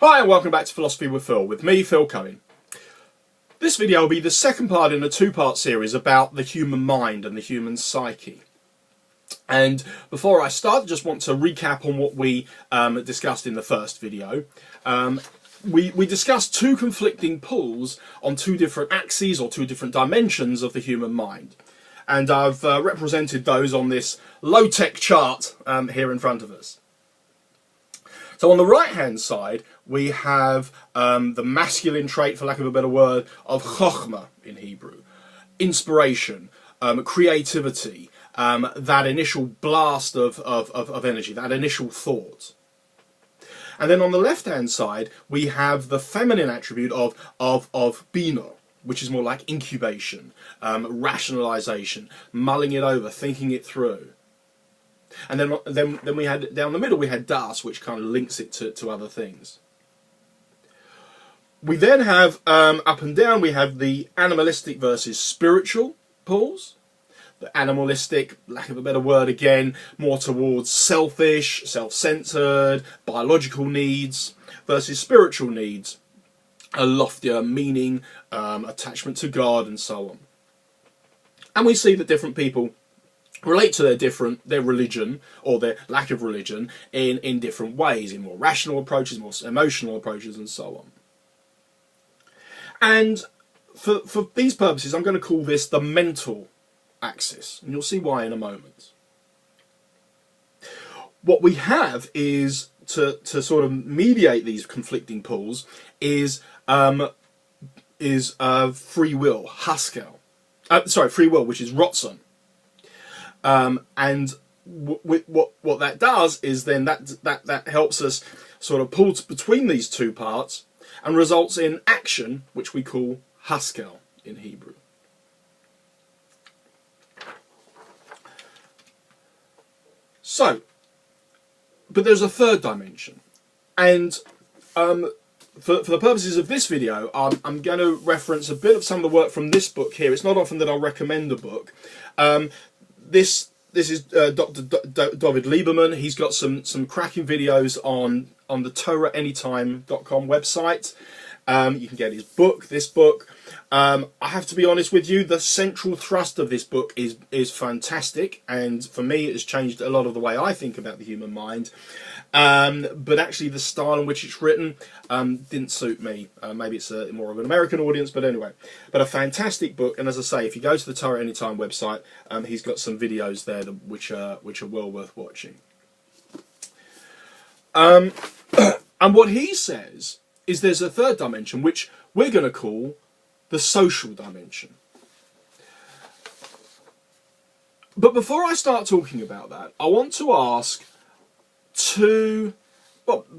Hi and welcome back to Philosophy with Phil, with me, Phil Cohen. This video will be the second part in a two-part series about the human mind and the human psyche. And before I start, I just want to recap on what we discussed in the first video. We discussed two conflicting pulls on two different axes or two different dimensions of the human mind. And I've represented those on this low-tech chart here in front of us. So on the right-hand side, we have the masculine trait, for lack of a better word, of chokhmah in Hebrew. Inspiration, creativity, that initial blast of energy, that initial thought. And then on the left-hand side, we have the feminine attribute of bina, which is more like incubation, rationalization, mulling it over, thinking it through. And then we had, down the middle, we had das, which kind of links it to other things. We then have, up and down, we have the animalistic versus spiritual poles. The animalistic, lack of a better word again, more towards selfish, self-centered, biological needs, versus spiritual needs, a loftier meaning, attachment to God, and so on. And we see that different people relate to their religion or their lack of religion in different ways, in more rational approaches, more emotional approaches, and so on. And for these purposes, I'm going to call this the mental axis, and you'll see why in a moment. What we have is to sort of mediate these conflicting pulls is free will, Haskell. Free will, which is Rotzen. And what that does is then that helps us sort of pull between these two parts and results in action, which we call Haskell in Hebrew. So, but there's a third dimension, and for the purposes of this video, I'm going to reference a bit of some of the work from this book here. It's not often that I'll recommend a book. This is Dr. David Lieberman. He's got some cracking videos on the TorahAnytime.com website. You can get his book, this book. I have to be honest with you, the central thrust of this book is fantastic, and for me it has changed a lot of the way I think about the human mind. But actually the style in which it's written didn't suit me. Maybe it's more of an American audience, but anyway. But a fantastic book, and as I say, if you go to the Torah Anytime website, he's got some videos there which are well worth watching. And what he says is there's a third dimension, which we're going to call the social dimension. But before I start talking about that, I want to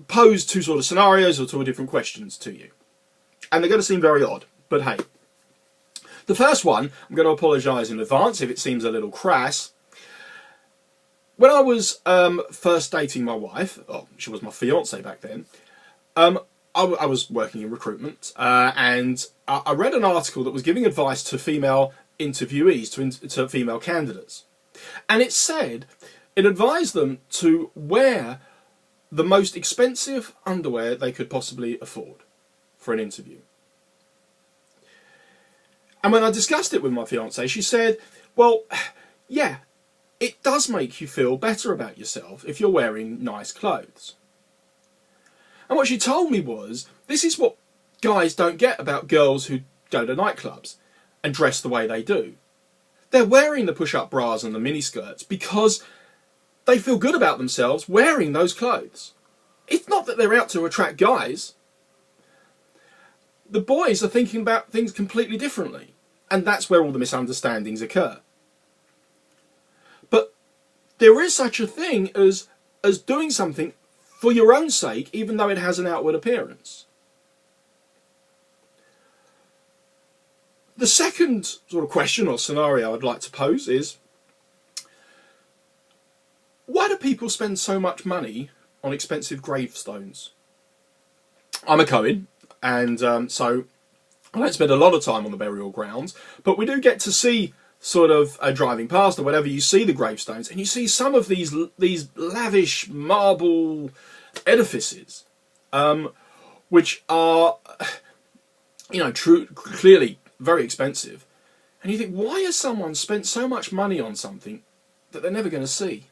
pose two sort of scenarios or two different questions to you. And they're going to seem very odd, but hey. The first one, I'm going to apologise in advance if it seems a little crass. When I was first dating my wife, she was my fiancée back then, I was working in recruitment, and I read an article that was giving advice to female interviewees, to female candidates. And it said, it advised them to wear the most expensive underwear they could possibly afford for an interview. And when I discussed it with my fiancée, she said, well, yeah, it does make you feel better about yourself if you're wearing nice clothes. And what she told me was, this is what guys don't get about girls who go to nightclubs and dress the way they do. They're wearing the push-up bras and the miniskirts because they feel good about themselves wearing those clothes. It's not that they're out to attract guys. The boys are thinking about things completely differently, and that's where all the misunderstandings occur. But there is such a thing as doing something for your own sake, even though it has an outward appearance. The second sort of question or scenario I'd like to pose is, why do people spend so much money on expensive gravestones? I'm a Cohen, and so I don't spend a lot of time on the burial grounds, but we do get to see sort of driving past or whatever, you see the gravestones, and you see some of these lavish marble edifices. which are, clearly very expensive. And you think, why has someone spent so much money on something that they're never going to see?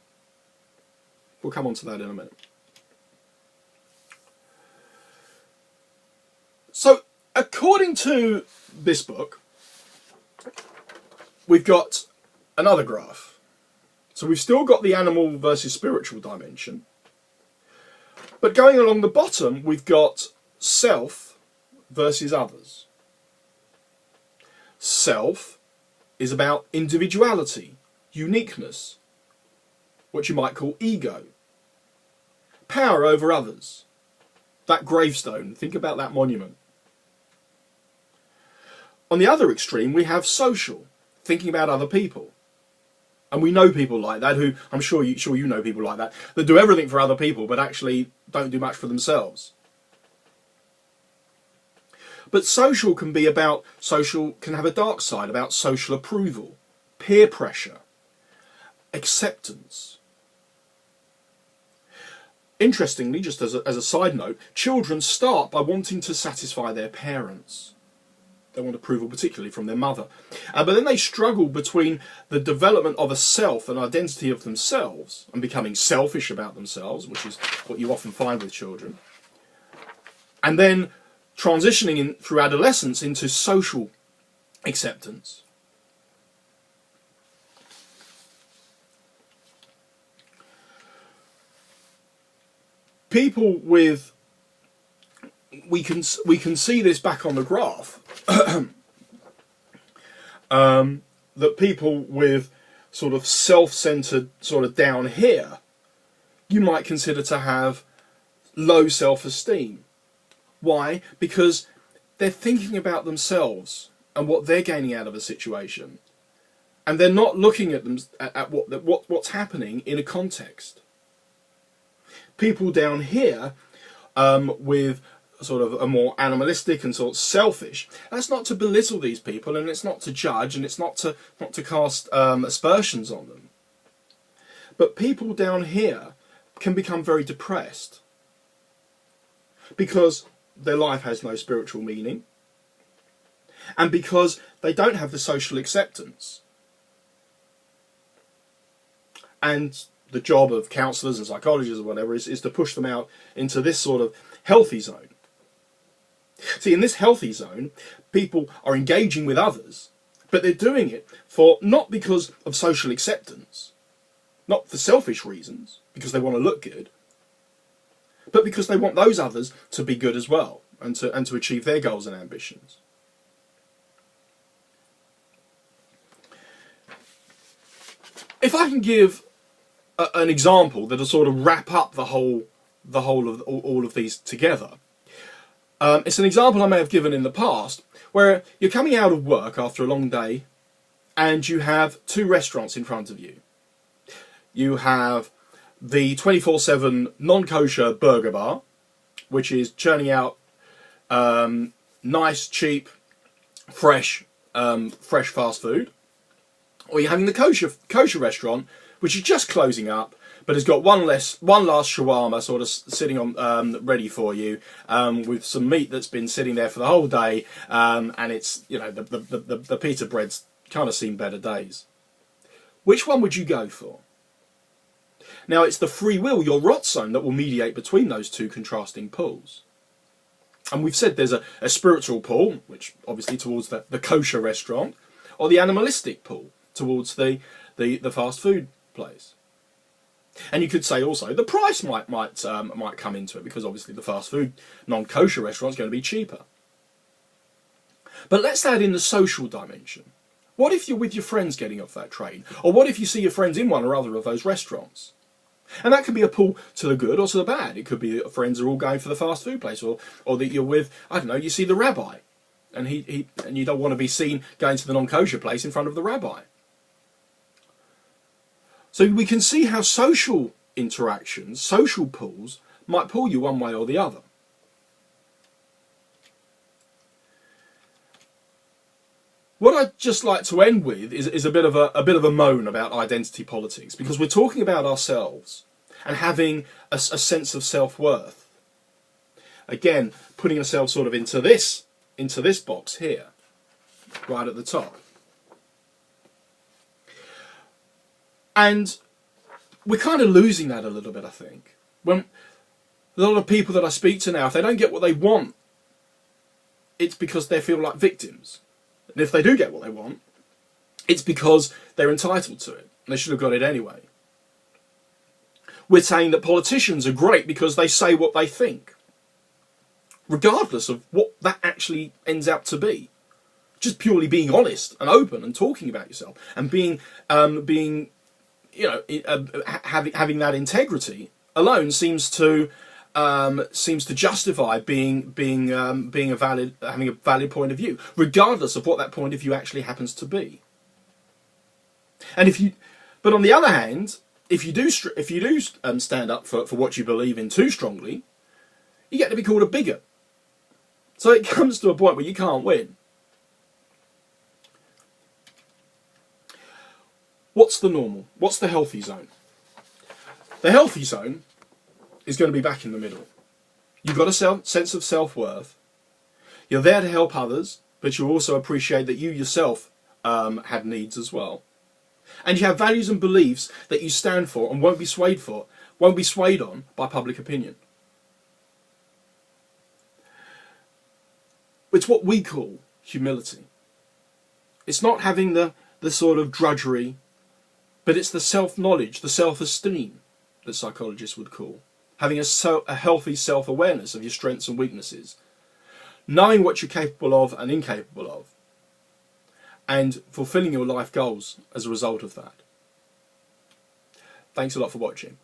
We'll come on to that in a minute. So, according to this book, we've got another graph. So we've still got the animal versus spiritual dimension. But going along the bottom, we've got self versus others. Self is about individuality, uniqueness, what you might call ego, power over others. That gravestone, think about that monument. On the other extreme, we have social, thinking about other people. And we know people like that who, I'm sure you know people like that do everything for other people but actually don't do much for themselves. But social can have a dark side, about social approval, peer pressure, acceptance. Interestingly, just as a side note, children start by wanting to satisfy their parents. They want approval, particularly from their mother. But then they struggle between the development of a self, an identity of themselves, and becoming selfish about themselves, which is what you often find with children, and then transitioning through adolescence into social acceptance. People with... We can see this back on the graph, that people with sort of self-centered, sort of down here, you might consider to have low self-esteem. Why? Because they're thinking about themselves and what they're gaining out of a situation, and they're not looking at them at what's happening in a context. People down here with sort of a more animalistic and sort of selfish. That's not to belittle these people, and it's not to judge, and it's not to cast aspersions on them. But people down here can become very depressed because their life has no spiritual meaning, and because they don't have the social acceptance. And the job of counsellors and psychologists or whatever is to push them out into this sort of healthy zone. See, in this healthy zone, people are engaging with others, but they're doing it not because of social acceptance, not for selfish reasons, because they want to look good, but because they want those others to be good as well, and to achieve their goals and ambitions. If I can give an example that'll sort of wrap up the whole of all of these together. It's an example I may have given in the past, where you're coming out of work after a long day and you have two restaurants in front of you. You have the 24/7 non-kosher burger bar, which is churning out nice, cheap, fresh fast food. Or you're having the kosher restaurant, which is just closing up, but has got one last shawarma sort of sitting on ready for you, with some meat that's been sitting there for the whole day, and it's the pita bread's kind of seen better days. Which one would you go for? Now it's the free will, your ratzon, that will mediate between those two contrasting poles. And we've said there's a spiritual pull, which obviously towards the kosher restaurant, or the animalistic pull towards the fast food place. And you could say also the price might come into it, because obviously the fast food non-kosher restaurant is going to be cheaper. But let's add in the social dimension. What if you're with your friends getting off that train? Or what if you see your friends in one or other of those restaurants? And that can be a pull to the good or to the bad. It could be that friends are all going for the fast food place, or that you're with, I don't know, you see the rabbi, and and you don't want to be seen going to the non-kosher place in front of the rabbi. So we can see how social interactions, social pulls, might pull you one way or the other. What I'd just like to end with is a bit of a moan about identity politics, because we're talking about ourselves and having a sense of self-worth. Again, putting ourselves sort of into this box here, right at the top. And we're kind of losing that a little bit, I think. When a lot of people that I speak to now, if they don't get what they want, it's because they feel like victims. And if they do get what they want, it's because they're entitled to it. And they should have got it anyway. We're saying that politicians are great because they say what they think, regardless of what that actually ends out to be. Just purely being honest and open and talking about yourself and being you know, having that integrity alone seems to justify having a valid point of view, regardless of what that point of view actually happens to be. And but on the other hand, if you do stand up for what you believe in too strongly, you get to be called a bigot. So it comes to a point where you can't win. What's the normal? What's the healthy zone? The healthy zone is going to be back in the middle. You've got a sense of self-worth. You're there to help others, but you also appreciate that you yourself have needs as well. And you have values and beliefs that you stand for and won't be swayed on by public opinion. It's what we call humility. It's not having the sort of drudgery, but it's the self-knowledge, the self-esteem that psychologists would call. Having a healthy self-awareness of your strengths and weaknesses. Knowing what you're capable of and incapable of. And fulfilling your life goals as a result of that. Thanks a lot for watching.